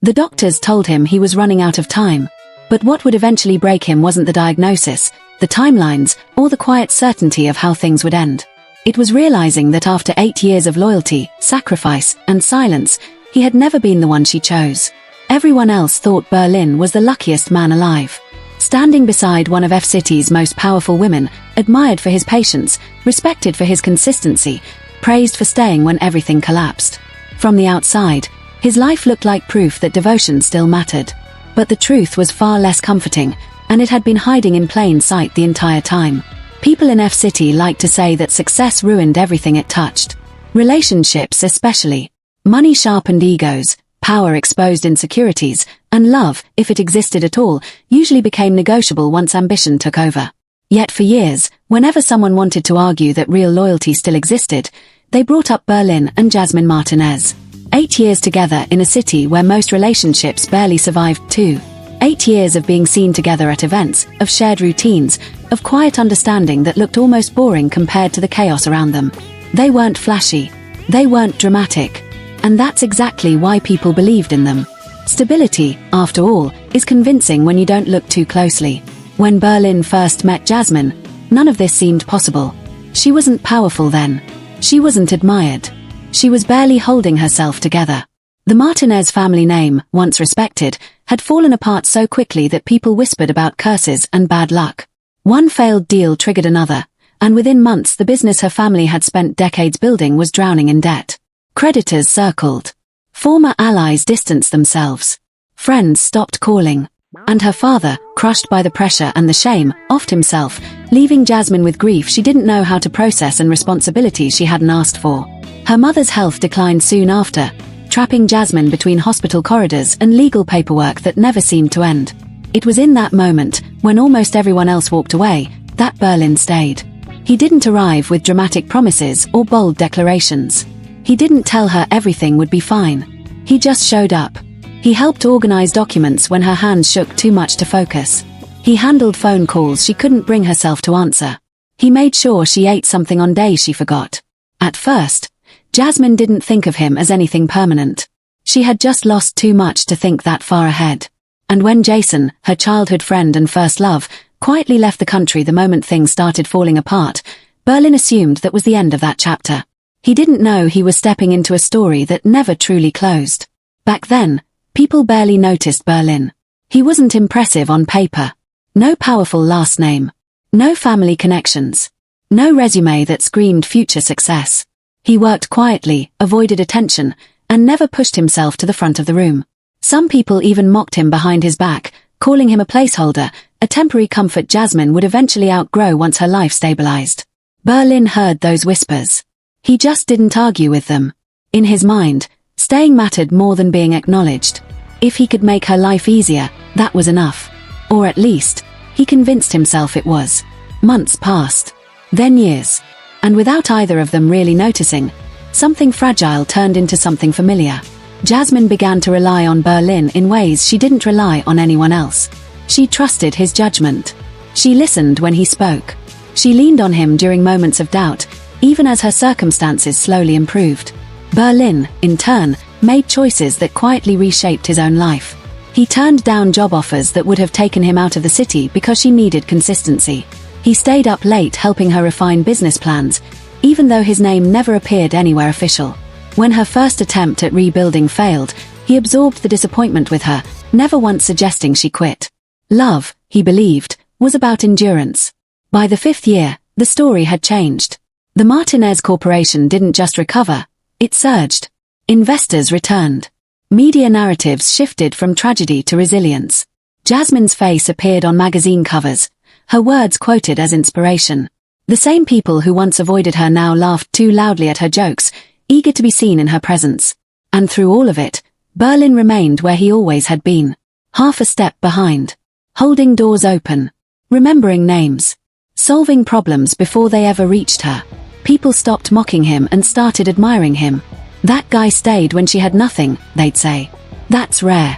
The doctors told him he was running out of time. But what would eventually break him wasn't the diagnosis, the timelines, or the quiet certainty of how things would end. It was realizing that after 8 years of loyalty, sacrifice, and silence, he had never been the one she chose. Everyone else thought Berlin was the luckiest man alive. Standing beside one of F-City's most powerful women, admired for his patience, respected for his consistency, praised for staying when everything collapsed. From the outside, his life looked like proof that devotion still mattered. But the truth was far less comforting, and it had been hiding in plain sight the entire time. People in F-City liked to say that success ruined everything it touched. Relationships especially. Money sharpened egos, power exposed insecurities, and love, if it existed at all, usually became negotiable once ambition took over. Yet for years, whenever someone wanted to argue that real loyalty still existed, they brought up Berlin and Jazmin Martinez. 8 years together in a city where most relationships barely survived 2. 8 years of being seen together at events, of shared routines, of quiet understanding that looked almost boring compared to the chaos around them. They weren't flashy. They weren't dramatic. And that's exactly why people believed in them. Stability, after all, is convincing when you don't look too closely. When Berlin first met Jazmin, none of this seemed possible. She wasn't powerful then. She wasn't admired. She was barely holding herself together. The Martinez family name, once respected, had fallen apart so quickly that people whispered about curses and bad luck. One failed deal triggered another, and within months the business her family had spent decades building was drowning in debt. Creditors circled. Former allies distanced themselves. Friends stopped calling. And her father, crushed by the pressure and the shame, offed himself, leaving Jazmin with grief she didn't know how to process and responsibilities she hadn't asked for. Her mother's health declined soon after, trapping Jazmin between hospital corridors and legal paperwork that never seemed to end. It was in that moment, when almost everyone else walked away, that Berlin stayed. He didn't arrive with dramatic promises or bold declarations. He didn't tell her everything would be fine. He just showed up. He helped organize documents when her hands shook too much to focus. He handled phone calls she couldn't bring herself to answer. He made sure she ate something on days she forgot. At first, Jazmin didn't think of him as anything permanent. She had just lost too much to think that far ahead. And when Jason, her childhood friend and first love, quietly left the country the moment things started falling apart, Berlin assumed that was the end of that chapter. He didn't know he was stepping into a story that never truly closed. Back then, people barely noticed Berlin. He wasn't impressive on paper. No powerful last name. No family connections. No resume that screamed future success. He worked quietly, avoided attention, and never pushed himself to the front of the room. Some people even mocked him behind his back, calling him a placeholder, a temporary comfort Jazmin would eventually outgrow once her life stabilized. Berlin heard those whispers. He just didn't argue with them. In his mind, staying mattered more than being acknowledged. If he could make her life easier, that was enough. Or at least, he convinced himself it was. Months passed. Then years. And without either of them really noticing, something fragile turned into something familiar. Jazmin began to rely on Berlin in ways she didn't rely on anyone else. She trusted his judgment. She listened when he spoke. She leaned on him during moments of doubt, even as her circumstances slowly improved. Berlin, in turn, made choices that quietly reshaped his own life. He turned down job offers that would have taken him out of the city because she needed consistency. He stayed up late helping her refine business plans, even though his name never appeared anywhere official. When her first attempt at rebuilding failed, he absorbed the disappointment with her, never once suggesting she quit. Love, he believed, was about endurance. By the 5th year, the story had changed. The Martinez Corporation didn't just recover, it surged. Investors returned. Media narratives shifted from tragedy to resilience. Jazmin's face appeared on magazine covers, her words quoted as inspiration. The same people who once avoided her now laughed too loudly at her jokes, eager to be seen in her presence. And through all of it, Berlin remained where he always had been. Half a step behind. Holding doors open. Remembering names. Solving problems before they ever reached her. People stopped mocking him and started admiring him. That guy stayed when she had nothing, they'd say. That's rare.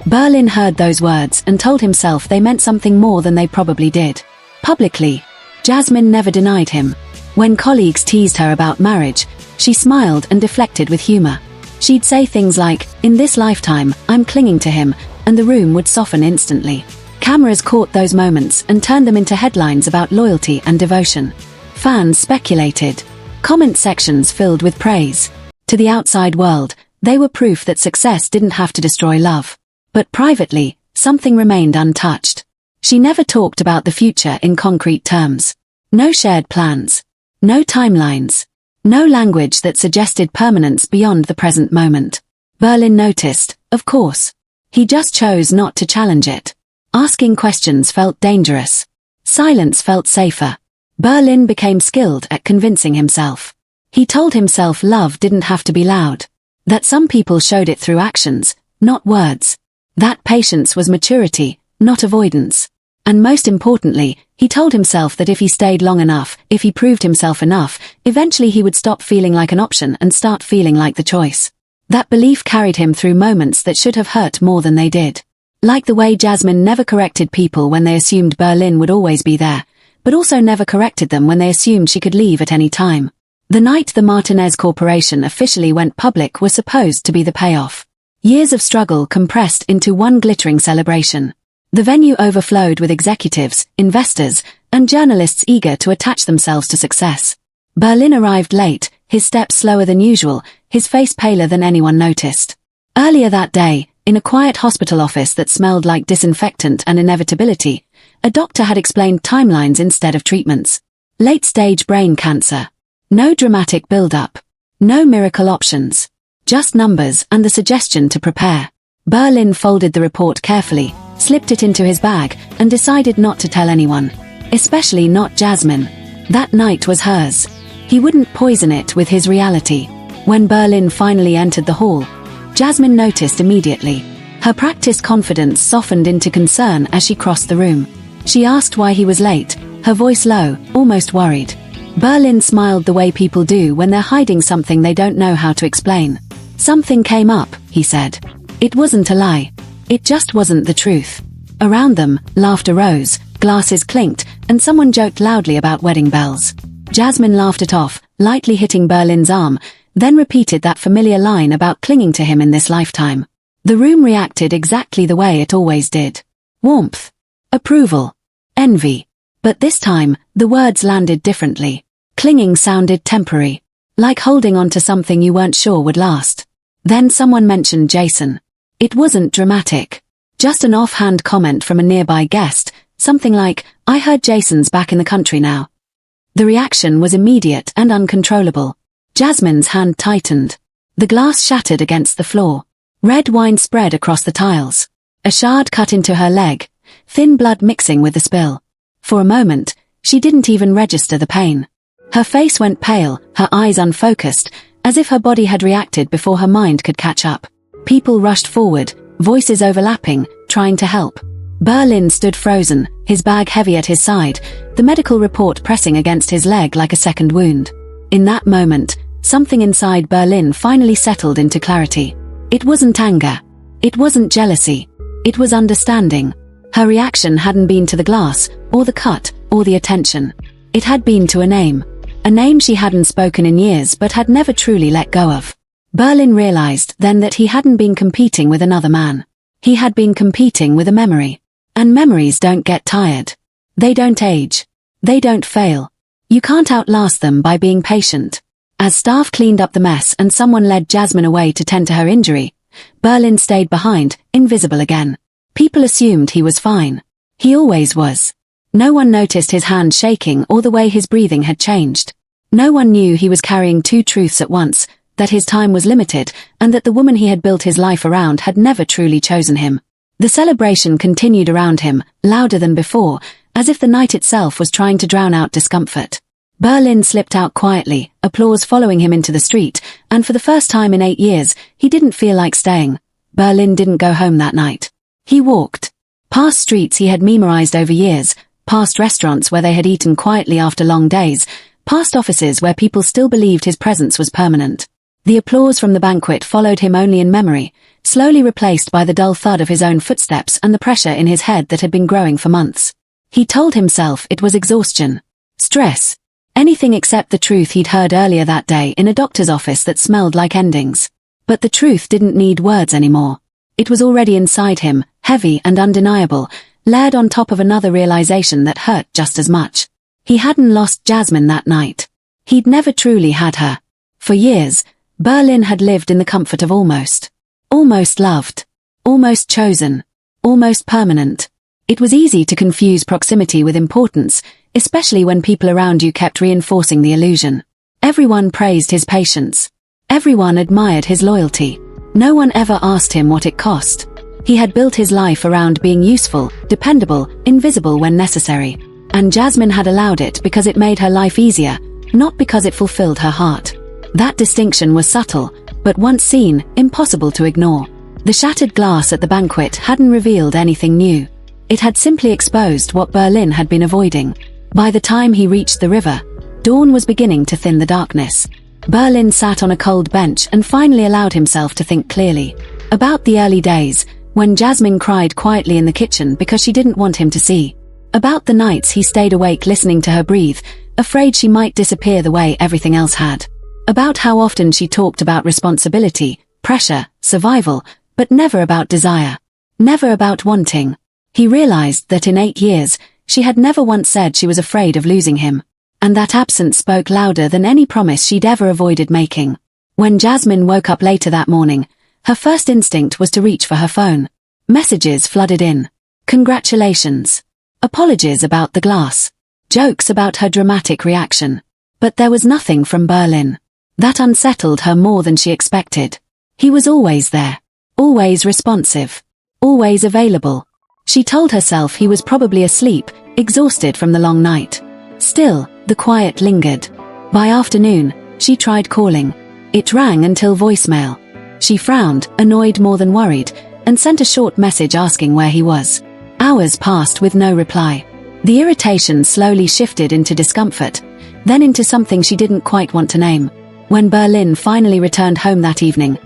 Berlin heard those words and told himself they meant something more than they probably did. Publicly, Jazmin never denied him. When colleagues teased her about marriage, she smiled and deflected with humor. She'd say things like, "In this lifetime, I'm clinging to him," and the room would soften instantly. Cameras caught those moments and turned them into headlines about loyalty and devotion. Fans speculated. Comment sections filled with praise. To the outside world, they were proof that success didn't have to destroy love. But privately, something remained untouched. She never talked about the future in concrete terms. No shared plans. No timelines. No language that suggested permanence beyond the present moment. Berlin noticed, of course. He just chose not to challenge it. Asking questions felt dangerous. Silence felt safer. Berlin became skilled at convincing himself. He told himself love didn't have to be loud. That some people showed it through actions, not words. That patience was maturity, not avoidance. And most importantly, he told himself that if he stayed long enough, if he proved himself enough, eventually he would stop feeling like an option and start feeling like the choice. That belief carried him through moments that should have hurt more than they did. Like the way Jazmin never corrected people when they assumed Berlin would always be there, but also never corrected them when they assumed she could leave at any time. The night the Martinez Corporation officially went public was supposed to be the payoff. Years of struggle compressed into one glittering celebration. The venue overflowed with executives, investors, and journalists eager to attach themselves to success. Berlin arrived late, his steps slower than usual, his face paler than anyone noticed. Earlier that day, in a quiet hospital office that smelled like disinfectant and inevitability, a doctor had explained timelines instead of treatments. Late-stage brain cancer. No dramatic build-up. No miracle options. Just numbers and the suggestion to prepare. Berlin folded the report carefully, slipped it into his bag, and decided not to tell anyone. Especially not Jazmin. That night was hers. He wouldn't poison it with his reality. When Berlin finally entered the hall, Jazmin noticed immediately. Her practiced confidence softened into concern as she crossed the room. She asked why he was late, her voice low, almost worried. Berlin smiled the way people do when they're hiding something they don't know how to explain. "Something came up," he said. It wasn't a lie. It just wasn't the truth. Around them, laughter rose, glasses clinked, and someone joked loudly about wedding bells. Jazmin laughed it off, lightly hitting Berlin's arm, then repeated that familiar line about clinging to him in this lifetime. The room reacted exactly the way it always did. Warmth. Approval. Envy. But this time, the words landed differently. Clinging sounded temporary. Like holding on to something you weren't sure would last. Then someone mentioned Jason. It wasn't dramatic. Just an offhand comment from a nearby guest, something like, "I heard Jason's back in the country now." The reaction was immediate and uncontrollable. Jazmin's hand tightened. The glass shattered against the floor. Red wine spread across the tiles. A shard cut into her leg, thin blood mixing with the spill. For a moment, she didn't even register the pain. Her face went pale, her eyes unfocused, as if her body had reacted before her mind could catch up. People rushed forward, voices overlapping, trying to help. Berlin stood frozen, his bag heavy at his side, the medical report pressing against his leg like a second wound. In that moment, something inside Berlin finally settled into clarity. It wasn't anger. It wasn't jealousy. It was understanding. Her reaction hadn't been to the glass, or the cut, or the attention. It had been to a name. A name she hadn't spoken in years but had never truly let go of. Berlin realized then that he hadn't been competing with another man. He had been competing with a memory. And memories don't get tired. They don't age. They don't fail. You can't outlast them by being patient. As staff cleaned up the mess and someone led Jazmin away to tend to her injury, Berlin stayed behind, invisible again. People assumed he was fine. He always was. No one noticed his hand shaking or the way his breathing had changed. No one knew he was carrying two truths at once, that his time was limited, and that the woman he had built his life around had never truly chosen him. The celebration continued around him, louder than before, as if the night itself was trying to drown out discomfort. Berlin slipped out quietly, applause following him into the street, and for the first time in 8 years, he didn't feel like staying. Berlin didn't go home that night. He walked. Past streets he had memorized over years, past restaurants where they had eaten quietly after long days, past offices where people still believed his presence was permanent. The applause from the banquet followed him only in memory, slowly replaced by the dull thud of his own footsteps and the pressure in his head that had been growing for months. He told himself it was exhaustion. Stress. Anything except the truth he'd heard earlier that day in a doctor's office that smelled like endings. But the truth didn't need words anymore. It was already inside him, heavy and undeniable, layered on top of another realization that hurt just as much. He hadn't lost Jazmin that night. He'd never truly had her. For years, Berlin had lived in the comfort of almost loved, almost chosen, almost permanent. It was easy to confuse proximity with importance, especially when people around you kept reinforcing the illusion. Everyone praised his patience. Everyone admired his loyalty. No one ever asked him what it cost. He had built his life around being useful, dependable, invisible when necessary. And Jazmin had allowed it because it made her life easier, not because it fulfilled her heart. That distinction was subtle, but once seen, impossible to ignore. The shattered glass at the banquet hadn't revealed anything new. It had simply exposed what Berlin had been avoiding. By the time he reached the river, dawn was beginning to thin the darkness. Berlin sat on a cold bench and finally allowed himself to think clearly. About the early days, when Jazmin cried quietly in the kitchen because she didn't want him to see. About the nights he stayed awake listening to her breathe, afraid she might disappear the way everything else had. About how often she talked about responsibility, pressure, survival, but never about desire. Never about wanting. He realized that in 8 years, she had never once said she was afraid of losing him. And that absence spoke louder than any promise she'd ever avoided making. When Jazmin woke up later that morning, her first instinct was to reach for her phone. Messages flooded in. Congratulations. Apologies about the glass. Jokes about her dramatic reaction. But there was nothing from Berlin. That unsettled her more than she expected. He was always there. Always responsive. Always available. She told herself he was probably asleep, exhausted from the long night. Still, the quiet lingered. By afternoon, she tried calling. It rang until voicemail. She frowned, annoyed more than worried, and sent a short message asking where he was. Hours passed with no reply. The irritation slowly shifted into discomfort, then into something she didn't quite want to name. When Berlin finally returned home that evening,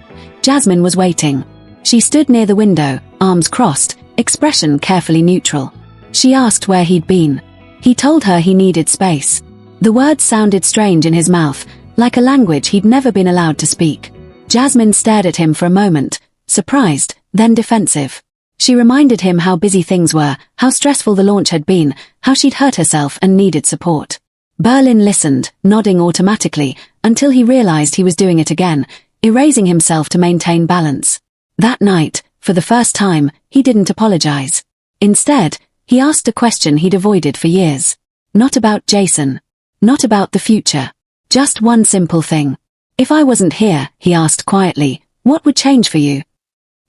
Jazmin was waiting. She stood near the window, arms crossed, expression carefully neutral. She asked where he'd been. He told her he needed space. The words sounded strange in his mouth, like a language he'd never been allowed to speak. Jazmin stared at him for a moment, surprised, then defensive. She reminded him how busy things were, how stressful the launch had been, how she'd hurt herself and needed support. Berlin listened, nodding automatically, until he realized he was doing it again, erasing himself to maintain balance. That night, for the first time, he didn't apologize. Instead, he asked a question he'd avoided for years. Not about Jason. Not about the future. Just one simple thing. If I wasn't here, he asked quietly, what would change for you?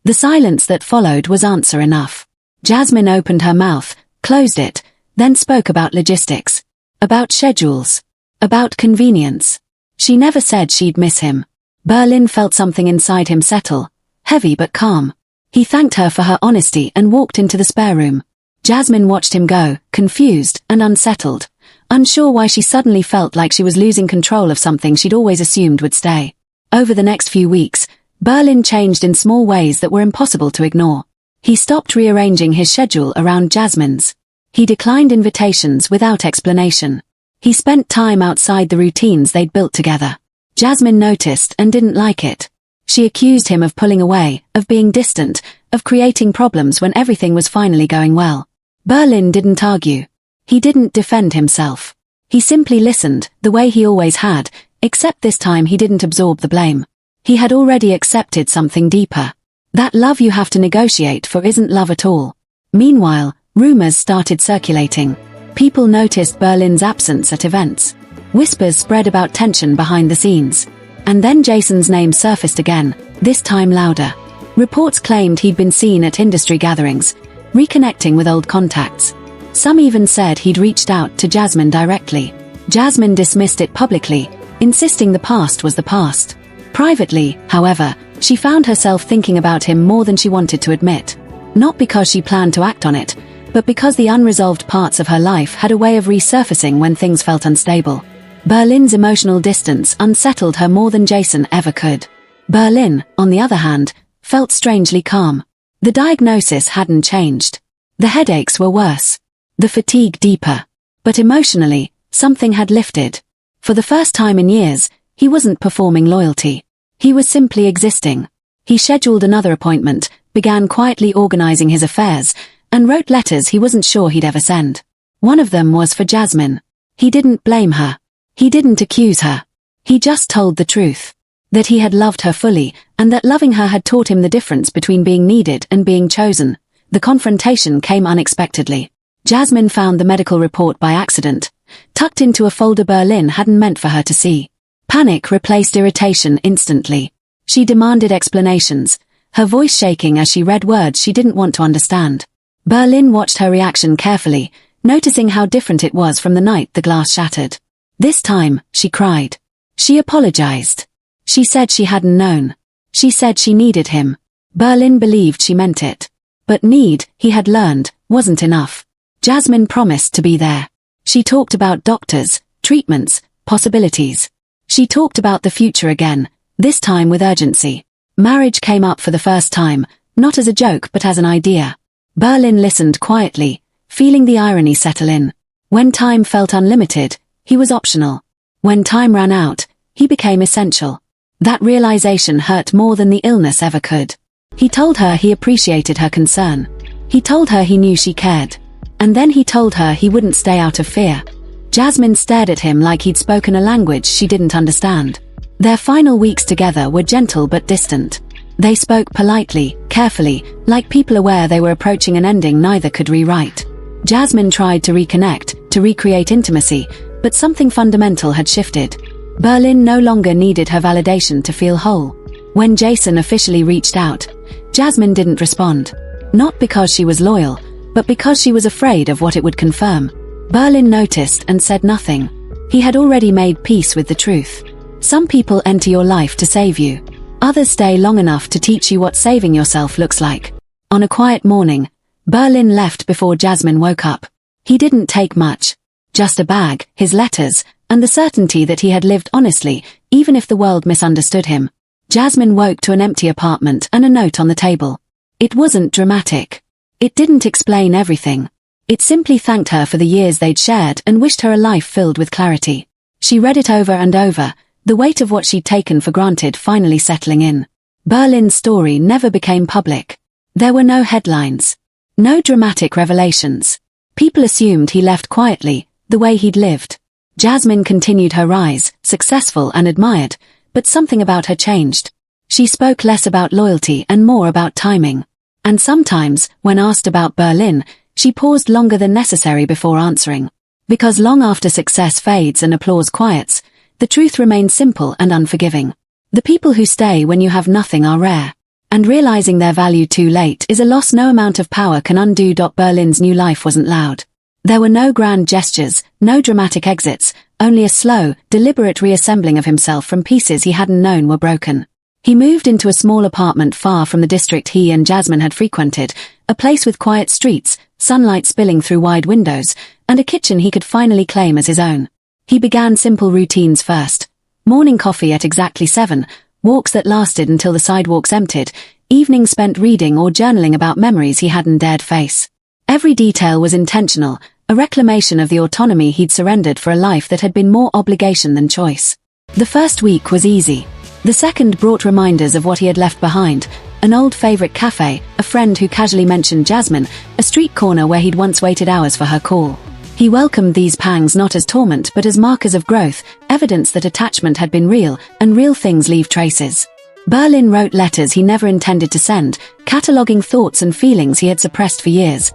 The silence that followed was answer enough. Jazmin opened her mouth, closed it, then spoke about logistics. About schedules. About convenience. She never said she'd miss him. Berlin felt something inside him settle, heavy but calm. He thanked her for her honesty and walked into the spare room. Jazmin watched him go, confused and unsettled, unsure why she suddenly felt like she was losing control of something she'd always assumed would stay. Over the next few weeks, Berlin changed in small ways that were impossible to ignore. He stopped rearranging his schedule around Jazmin's. He declined invitations without explanation. He spent time outside the routines they'd built together. Jazmin noticed and didn't like it. She accused him of pulling away, of being distant, of creating problems when everything was finally going well. Berlin didn't argue. He didn't defend himself. He simply listened, the way he always had, except this time he didn't absorb the blame. He had already accepted something deeper. That love you have to negotiate for isn't love at all. Meanwhile, rumors started circulating. People noticed Berlin's absence at events. Whispers spread about tension behind the scenes. And then Jason's name surfaced again, this time louder. Reports claimed he'd been seen at industry gatherings, reconnecting with old contacts. Some even said he'd reached out to Jazmin directly. Jazmin dismissed it publicly, insisting the past was the past. Privately, however, she found herself thinking about him more than she wanted to admit. Not because she planned to act on it, but because the unresolved parts of her life had a way of resurfacing when things felt unstable. Berlin's emotional distance unsettled her more than Jason ever could. Berlin, on the other hand, felt strangely calm. The diagnosis hadn't changed. The headaches were worse. The fatigue deeper. But emotionally, something had lifted. For the first time in years, he wasn't performing loyalty. He was simply existing. He scheduled another appointment, began quietly organizing his affairs, and wrote letters he wasn't sure he'd ever send. One of them was for Jazmin. He didn't blame her. He didn't accuse her. He just told the truth. That he had loved her fully, and that loving her had taught him the difference between being needed and being chosen. The confrontation came unexpectedly. Jazmin found the medical report by accident, tucked into a folder Berlin hadn't meant for her to see. Panic replaced irritation instantly. She demanded explanations, her voice shaking as she read words she didn't want to understand. Berlin watched her reaction carefully, noticing how different it was from the night the glass shattered. This time, she cried. She apologized. She said she hadn't known. She said she needed him. Berlin believed she meant it. But need, he had learned, wasn't enough. Jazmin promised to be there. She talked about doctors, treatments, possibilities. She talked about the future again, this time with urgency. Marriage came up for the first time, not as a joke but as an idea. Berlin listened quietly, feeling the irony settle in. When time felt unlimited, he was optional. When time ran out, he became essential. That realization hurt more than the illness ever could. He told her he appreciated her concern. He told her he knew she cared. And then he told her he wouldn't stay out of fear. Jazmin stared at him like he'd spoken a language she didn't understand. Their final weeks together were gentle but distant. They spoke politely, carefully, like people aware they were approaching an ending neither could rewrite. Jazmin tried to reconnect, to recreate intimacy, but something fundamental had shifted. Berlin no longer needed her validation to feel whole. When Jason officially reached out, Jazmin didn't respond. Not because she was loyal, but because she was afraid of what it would confirm. Berlin noticed and said nothing. He had already made peace with the truth. Some people enter your life to save you. Others stay long enough to teach you what saving yourself looks like. On a quiet morning, Berlin left before Jazmin woke up. He didn't take much. Just a bag, his letters, and the certainty that he had lived honestly, even if the world misunderstood him. Jazmin woke to an empty apartment and a note on the table. It wasn't dramatic. It didn't explain everything. It simply thanked her for the years they'd shared and wished her a life filled with clarity. She read it over and over, the weight of what she'd taken for granted finally settling in. Berlin's story never became public. There were no headlines. No dramatic revelations. People assumed he left quietly, the way he'd lived. Jazmin continued her rise, successful and admired, but something about her changed. She spoke less about loyalty and more about timing. And sometimes, when asked about Berlin, she paused longer than necessary before answering. Because long after success fades and applause quiets, the truth remains simple and unforgiving. The people who stay when you have nothing are rare. And realizing their value too late is a loss no amount of power can undo. Berlin's new life wasn't loud. There were no grand gestures, no dramatic exits, only a slow, deliberate reassembling of himself from pieces he hadn't known were broken. He moved into a small apartment far from the district he and Jazmin had frequented, a place with quiet streets, sunlight spilling through wide windows, and a kitchen he could finally claim as his own. He began simple routines first. Morning coffee at exactly 7, walks that lasted until the sidewalks emptied, evenings spent reading or journaling about memories he hadn't dared face. Every detail was intentional, a reclamation of the autonomy he'd surrendered for a life that had been more obligation than choice. The first week was easy. The second brought reminders of what he had left behind, an old favorite cafe, a friend who casually mentioned Jazmin, a street corner where he'd once waited hours for her call. He welcomed these pangs not as torment but as markers of growth, evidence that attachment had been real, and real things leave traces. Berlin wrote letters he never intended to send, cataloguing thoughts and feelings he had suppressed for years.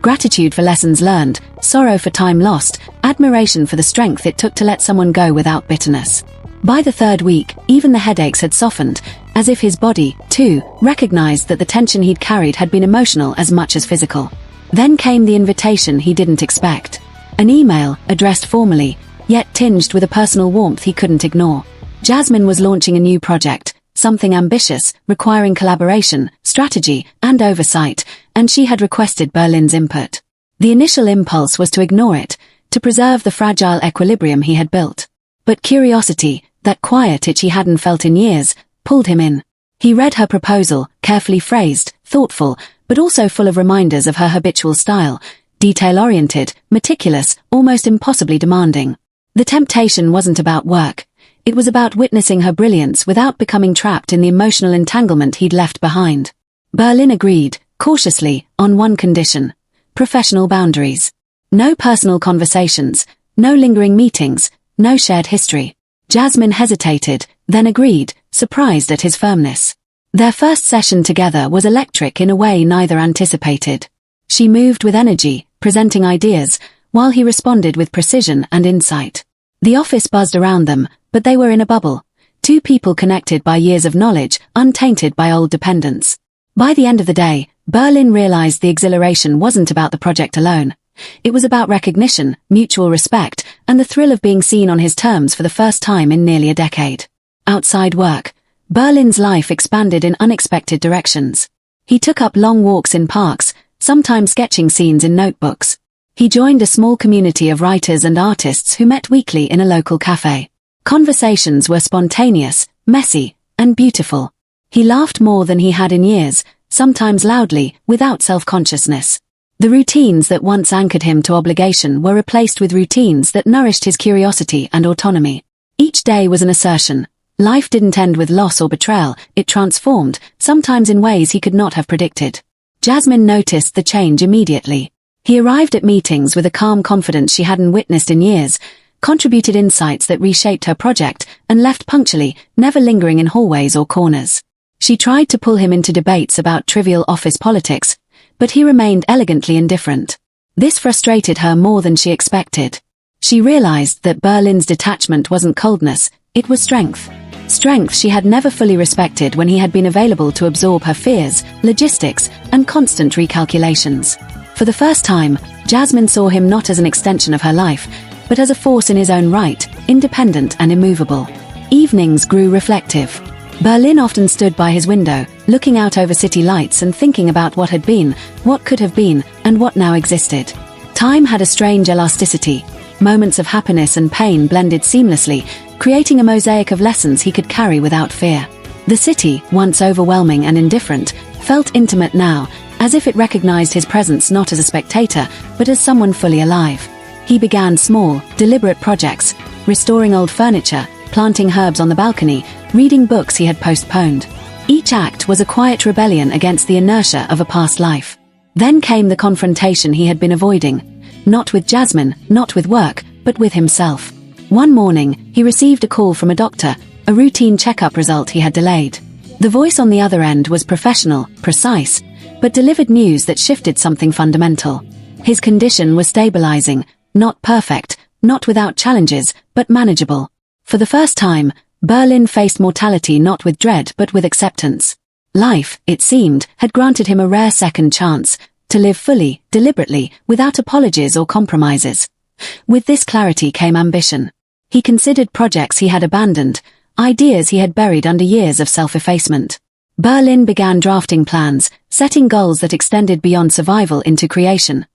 Gratitude for lessons learned, sorrow for time lost, admiration for the strength it took to let someone go without bitterness. By the third week, even the headaches had softened, as if his body, too, recognized that the tension he'd carried had been emotional as much as physical. Then came the invitation he didn't expect. An email, addressed formally, yet tinged with a personal warmth he couldn't ignore. Jazmin was launching a new project, something ambitious, requiring collaboration, strategy, and oversight, and she had requested Berlin's input. The initial impulse was to ignore it, to preserve the fragile equilibrium he had built. But curiosity, that quiet itch he hadn't felt in years, pulled him in. He read her proposal, carefully phrased, thoughtful, but also full of reminders of her habitual style, detail-oriented, meticulous, almost impossibly demanding. The temptation wasn't about work. It was about witnessing her brilliance without becoming trapped in the emotional entanglement he'd left behind. Berlin agreed, cautiously, on one condition: professional boundaries. No personal conversations, no lingering meetings, no shared history. Jazmin hesitated, then agreed, surprised at his firmness. Their first session together was electric in a way neither anticipated. She moved with energy, presenting ideas, while he responded with precision and insight. The office buzzed around them, but they were in a bubble. Two people connected by years of knowledge, untainted by old dependence. By the end of the day, Berlin realized the exhilaration wasn't about the project alone. It was about recognition, mutual respect, and the thrill of being seen on his terms for the first time in nearly a decade. Outside work, Berlin's life expanded in unexpected directions. He took up long walks in parks, sometimes sketching scenes in notebooks. He joined a small community of writers and artists who met weekly in a local cafe. Conversations were spontaneous, messy, and beautiful. He laughed more than he had in years, sometimes loudly, without self-consciousness. The routines that once anchored him to obligation were replaced with routines that nourished his curiosity and autonomy. Each day was an assertion. Life didn't end with loss or betrayal, it transformed, sometimes in ways he could not have predicted. Jazmin noticed the change immediately. He arrived at meetings with a calm confidence she hadn't witnessed in years, contributed insights that reshaped her project, and left punctually, never lingering in hallways or corners. She tried to pull him into debates about trivial office politics, but he remained elegantly indifferent. This frustrated her more than she expected. She realized that Berlin's detachment wasn't coldness, it was strength. Strength she had never fully respected when he had been available to absorb her fears, logistics, and constant recalculations. For the first time, Jazmin saw him not as an extension of her life, but as a force in his own right, independent and immovable. Evenings grew reflective. Berlin often stood by his window, looking out over city lights and thinking about what had been, what could have been, and what now existed. Time had a strange elasticity. Moments of happiness and pain blended seamlessly, creating a mosaic of lessons he could carry without fear. The city, once overwhelming and indifferent, felt intimate now, as if it recognized his presence not as a spectator, but as someone fully alive. He began small, deliberate projects, restoring old furniture, planting herbs on the balcony, reading books he had postponed. Each act was a quiet rebellion against the inertia of a past life. Then came the confrontation he had been avoiding, not with Jazmin, not with work, but with himself. One morning, he received a call from a doctor, a routine checkup result he had delayed. The voice on the other end was professional, precise, but delivered news that shifted something fundamental. His condition was stabilizing, not perfect, not without challenges, but manageable. For the first time, Berlin faced mortality not with dread but with acceptance. Life, it seemed, had granted him a rare second chance, to live fully, deliberately, without apologies or compromises. With this clarity came ambition. He considered projects he had abandoned, ideas he had buried under years of self-effacement. Berlin began drafting plans, setting goals that extended beyond survival into creation.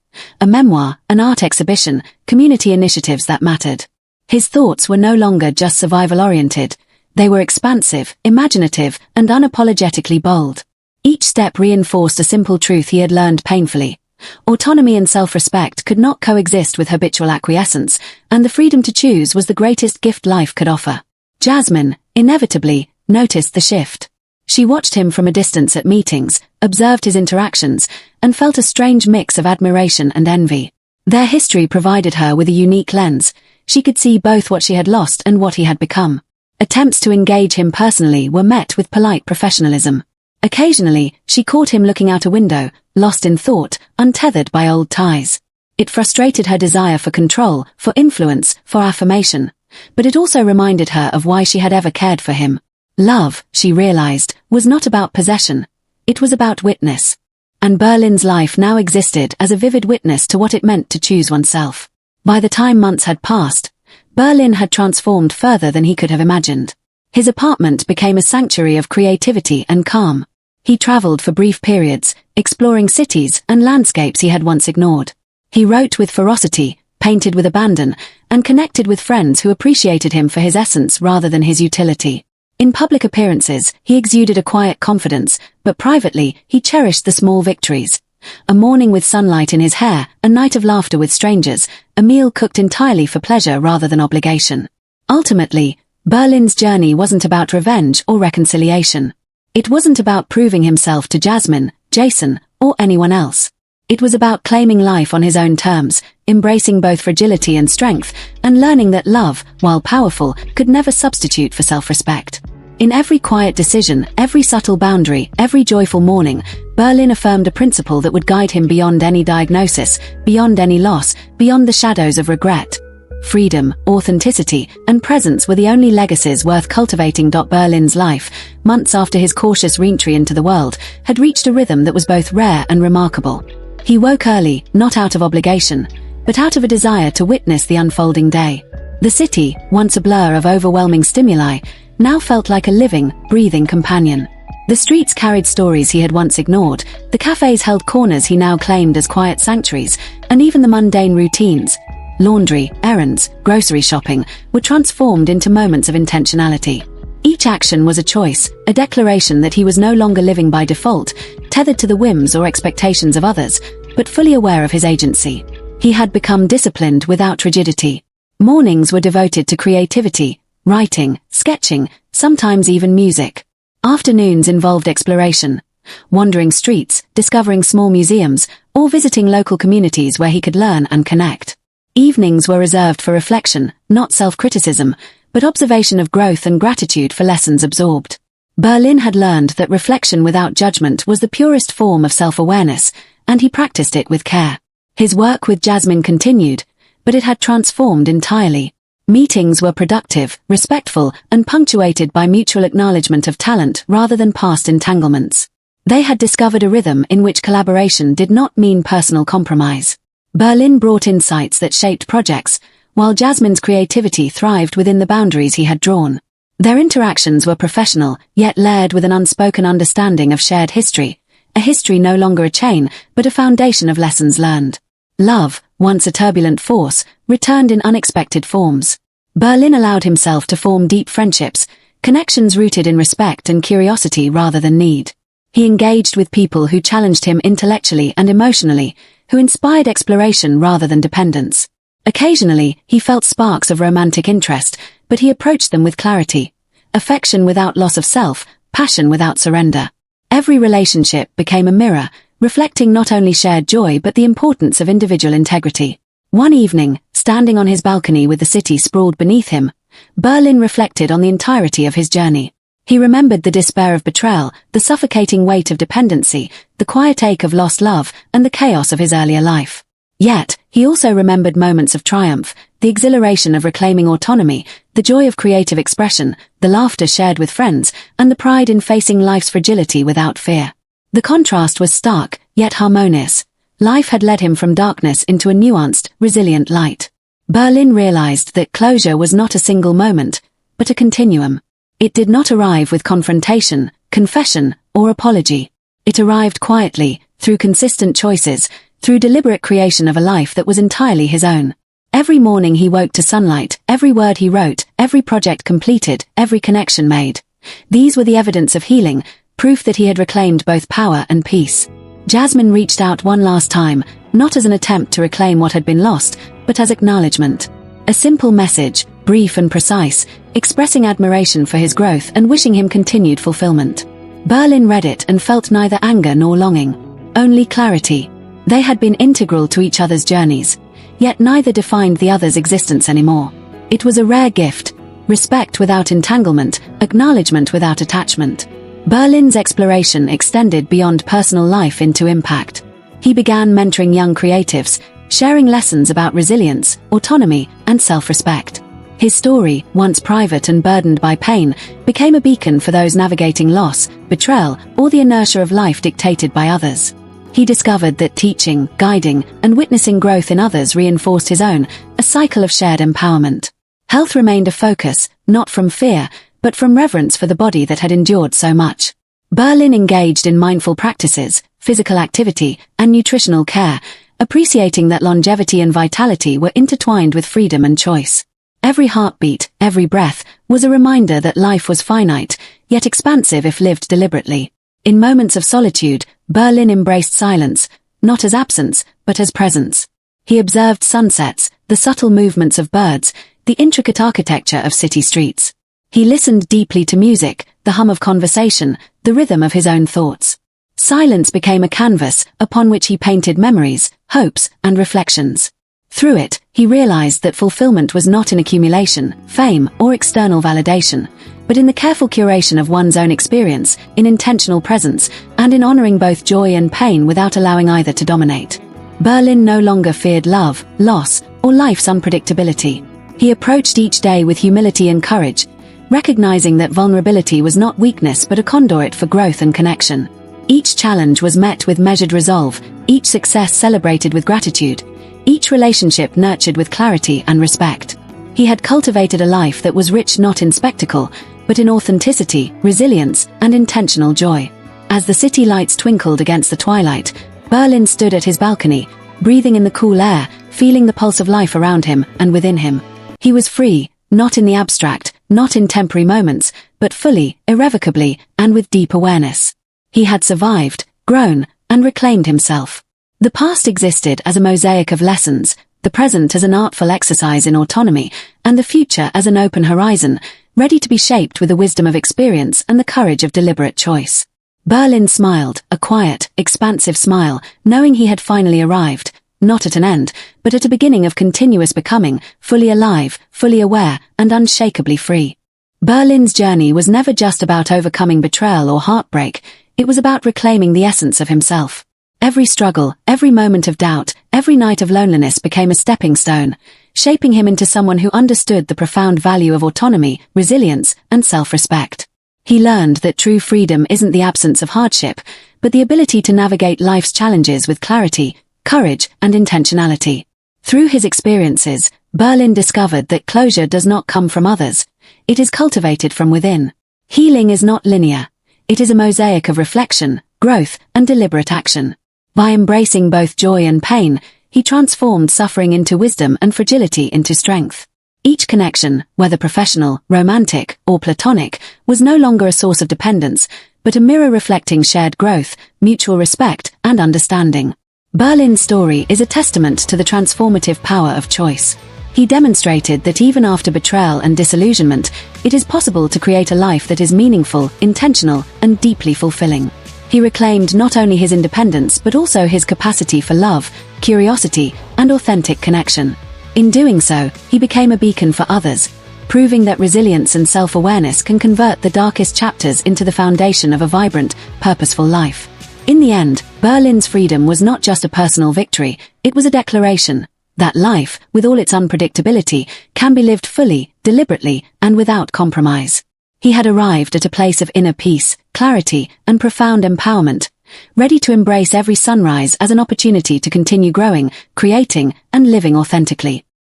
A memoir, an art exhibition, community initiatives that mattered. His thoughts were no longer just survival-oriented. They were expansive, imaginative, and unapologetically bold. Each step reinforced a simple truth he had learned painfully. Autonomy and self-respect could not coexist with habitual acquiescence, and the freedom to choose was the greatest gift life could offer. Jazmin, inevitably, noticed the shift. She watched him from a distance at meetings, observed his interactions, and felt a strange mix of admiration and envy. Their history provided her with a unique lens. She could see both what she had lost and what he had become. Attempts to engage him personally were met with polite professionalism. Occasionally, she caught him looking out a window, lost in thought, untethered by old ties. It frustrated her desire for control, for influence, for affirmation. But it also reminded her of why she had ever cared for him. Love, she realized, was not about possession. It was about witness. And Berlin's life now existed as a vivid witness to what it meant to choose oneself. By the time months had passed, Berlin had transformed further than he could have imagined. His apartment became a sanctuary of creativity and calm. He traveled for brief periods, exploring cities and landscapes he had once ignored. He wrote with ferocity, painted with abandon, and connected with friends who appreciated him for his essence rather than his utility. In public appearances, he exuded a quiet confidence, but privately, he cherished the small victories. A morning with sunlight in his hair, a night of laughter with strangers, a meal cooked entirely for pleasure rather than obligation. Ultimately, Berlin's journey wasn't about revenge or reconciliation. It wasn't about proving himself to Jazmin, Jason, or anyone else. It was about claiming life on his own terms, embracing both fragility and strength, and learning that love, while powerful, could never substitute for self-respect. In every quiet decision, every subtle boundary, every joyful morning, Berlin affirmed a principle that would guide him beyond any diagnosis, beyond any loss, beyond the shadows of regret. Freedom, authenticity, and presence were the only legacies worth cultivating. Berlin's life, months after his cautious re-entry into the world, had reached a rhythm that was both rare and remarkable. He woke early, not out of obligation, but out of a desire to witness the unfolding day. The city, once a blur of overwhelming stimuli, now felt like a living, breathing companion. The streets carried stories he had once ignored, the cafes held corners he now claimed as quiet sanctuaries, and even the mundane routines, laundry, errands, grocery shopping, were transformed into moments of intentionality. Each action was a choice, a declaration that he was no longer living by default, tethered to the whims or expectations of others, but fully aware of his agency. He had become disciplined without rigidity. Mornings were devoted to creativity, writing, sketching, sometimes even music. Afternoons involved exploration, wandering streets, discovering small museums, or visiting local communities where he could learn and connect. Evenings were reserved for reflection, not self-criticism, but observation of growth and gratitude for lessons absorbed. Berlin had learned that reflection without judgment was the purest form of self-awareness, and he practiced it with care. His work with Jazmin continued, but it had transformed entirely. Meetings were productive, respectful, and punctuated by mutual acknowledgement of talent rather than past entanglements. They had discovered a rhythm in which collaboration did not mean personal compromise. Berlin brought insights that shaped projects, while Jazmin's creativity thrived within the boundaries he had drawn. Their interactions were professional, yet layered with an unspoken understanding of shared history, a history no longer a chain, but a foundation of lessons learned. Love, once a turbulent force, returned in unexpected forms. Berlin allowed himself to form deep friendships, connections rooted in respect and curiosity rather than need. He engaged with people who challenged him intellectually and emotionally, who inspired exploration rather than dependence. Occasionally, he felt sparks of romantic interest, but he approached them with clarity. Affection without loss of self, passion without surrender. Every relationship became a mirror, reflecting not only shared joy but the importance of individual integrity. One evening, standing on his balcony with the city sprawled beneath him, Berlin reflected on the entirety of his journey. He remembered the despair of betrayal, the suffocating weight of dependency, the quiet ache of lost love, and the chaos of his earlier life. Yet, he also remembered moments of triumph, the exhilaration of reclaiming autonomy, the joy of creative expression, the laughter shared with friends, and the pride in facing life's fragility without fear. The contrast was stark, yet harmonious. Life had led him from darkness into a nuanced, resilient light. Berlin realized that closure was not a single moment, but a continuum. It did not arrive with confrontation, confession, or apology. It arrived quietly, through consistent choices, through deliberate creation of a life that was entirely his own. Every morning he woke to sunlight, every word he wrote, every project completed, every connection made. These were the evidence of healing, proof that he had reclaimed both power and peace. Jazmin reached out one last time, not as an attempt to reclaim what had been lost, but as acknowledgement. A simple message, brief and precise, expressing admiration for his growth and wishing him continued fulfillment. Berlin read it and felt neither anger nor longing, only clarity. They had been integral to each other's journeys, yet neither defined the other's existence anymore. It was a rare gift, respect without entanglement, acknowledgement without attachment. Berlin's exploration extended beyond personal life into impact. He began mentoring young creatives, sharing lessons about resilience, autonomy, and self-respect. His story, once private and burdened by pain, became a beacon for those navigating loss, betrayal, or the inertia of life dictated by others. He discovered that teaching, guiding, and witnessing growth in others reinforced his own, a cycle of shared empowerment. Health remained a focus, not from fear, but from reverence for the body that had endured so much. Berlin engaged in mindful practices, physical activity, and nutritional care, appreciating that longevity and vitality were intertwined with freedom and choice. Every heartbeat, every breath, was a reminder that life was finite, yet expansive if lived deliberately. In moments of solitude, Berlin embraced silence, not as absence, but as presence. He observed sunsets, the subtle movements of birds, the intricate architecture of city streets. He listened deeply to music, the hum of conversation, the rhythm of his own thoughts. Silence became a canvas upon which he painted memories, hopes, and reflections. Through it, he realized that fulfillment was not in accumulation, fame, or external validation, but in the careful curation of one's own experience, in intentional presence, and in honoring both joy and pain without allowing either to dominate. Berlin no longer feared love, loss, or life's unpredictability. He approached each day with humility and courage, recognizing that vulnerability was not weakness but a conduit for growth and connection. Each challenge was met with measured resolve, each success celebrated with gratitude, each relationship nurtured with clarity and respect. He had cultivated a life that was rich not in spectacle, but in authenticity, resilience, and intentional joy. As the city lights twinkled against the twilight, Berlin stood at his balcony, breathing in the cool air, feeling the pulse of life around him and within him. He was free, not in the abstract, not in temporary moments, but fully, irrevocably, and with deep awareness. He had survived, grown, and reclaimed himself. The past existed as a mosaic of lessons, the present as an artful exercise in autonomy, and the future as an open horizon, ready to be shaped with the wisdom of experience and the courage of deliberate choice. Berlin smiled, a quiet, expansive smile, knowing he had finally arrived, not at an end, but at a beginning of continuous becoming, fully alive, fully aware, and unshakably free. Berlin's journey was never just about overcoming betrayal or heartbreak, it was about reclaiming the essence of himself. Every struggle, every moment of doubt, every night of loneliness became a stepping stone, shaping him into someone who understood the profound value of autonomy, resilience, and self-respect. He learned that true freedom isn't the absence of hardship, but the ability to navigate life's challenges with clarity, courage, and intentionality. Through his experiences, Berlin discovered that closure does not come from others, it is cultivated from within. Healing is not linear. It is a mosaic of reflection, growth, and deliberate action. By embracing both joy and pain, he transformed suffering into wisdom and fragility into strength. Each connection, whether professional, romantic, or platonic, was no longer a source of dependence, but a mirror reflecting shared growth, mutual respect, and understanding. Berlin's story is a testament to the transformative power of choice. He demonstrated that even after betrayal and disillusionment, it is possible to create a life that is meaningful, intentional, and deeply fulfilling. He reclaimed not only his independence but also his capacity for love, curiosity, and authentic connection. In doing so, he became a beacon for others, proving that resilience and self-awareness can convert the darkest chapters into the foundation of a vibrant, purposeful life. In the end, Berlin's freedom was not just a personal victory, it was a declaration that life, with all its unpredictability, can be lived fully, deliberately, and without compromise. He had arrived at a place of inner peace, clarity, and profound empowerment, ready to embrace every sunrise as an opportunity to continue growing, creating, and living authentically.